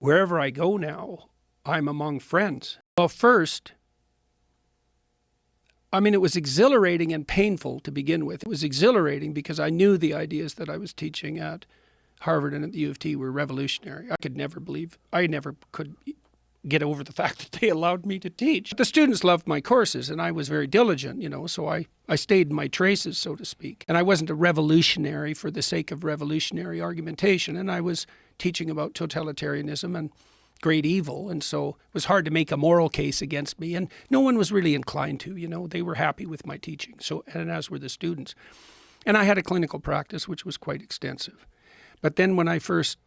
Wherever I go now, I'm among friends. Well, first, it was exhilarating and painful to begin with. It was exhilarating because I knew the ideas that I was teaching at Harvard and at the U of T were revolutionary. I never could get over the fact that they allowed me to teach. The students loved my courses, and I was very diligent, so I stayed in my traces, so to speak. And I wasn't a revolutionary for the sake of revolutionary argumentation, and I was teaching about totalitarianism and great evil, and so it was hard to make a moral case against me, and no one was really inclined to, they were happy with my teaching, and as were the students. And I had a clinical practice which was quite extensive. But then when I first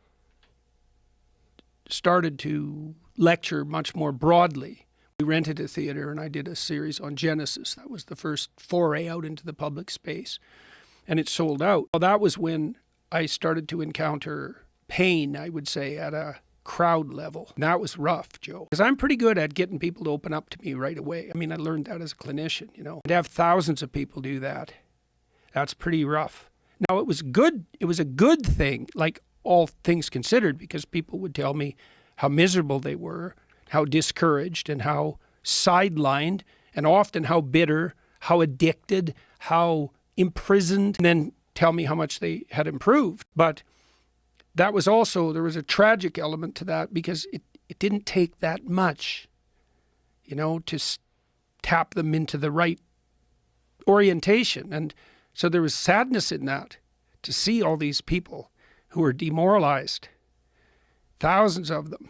started to lecture much more broadly, we rented a theater and I did a series on Genesis. That was the first foray out into the public space, and it sold out. Well, that was when I started to encounter pain, I would say, at a crowd level. And that was rough, Joe, because I'm pretty good at getting people to open up to me right away. I learned that as a clinician, To have thousands of people do that, that's pretty rough. Now, it was good. It was a good thing, like all things considered, because people would tell me how miserable they were, how discouraged, and how sidelined, and often how bitter, how addicted, how imprisoned, and then tell me how much they had improved. But that was also, there was a tragic element to that, because it didn't take that much, to tap them into the right orientation. And so there was sadness in that, to see all these people who were demoralized, thousands of them,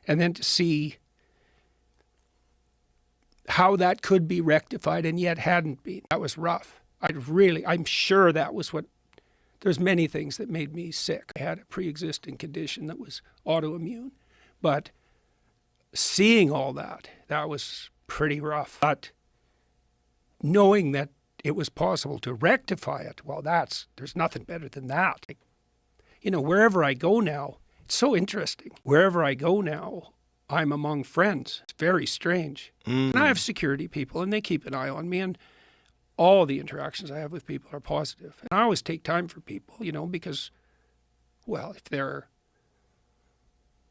and then to see how that could be rectified and yet hadn't been. That was rough. I'm sure that was there's many things that made me sick. I had a pre-existing condition that was autoimmune, but seeing all that was pretty rough. But knowing that it was possible to rectify it, well, there's nothing better than that. Wherever I go now, it's so interesting. Wherever I go now, I'm among friends. It's very strange. And I have security people, and they keep an eye on me, and all the interactions I have with people are positive. And I always take time for people, because, well, if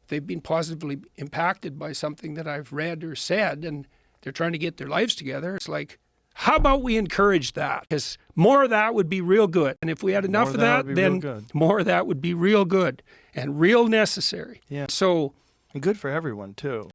they've been positively impacted by something that I've read or said, and they're trying to get their lives together, it's like, how about we encourage that? Because more of that would be real good. And if we had enough of that, then more of that would be real good and real necessary. Yeah. So, and good for everyone, too.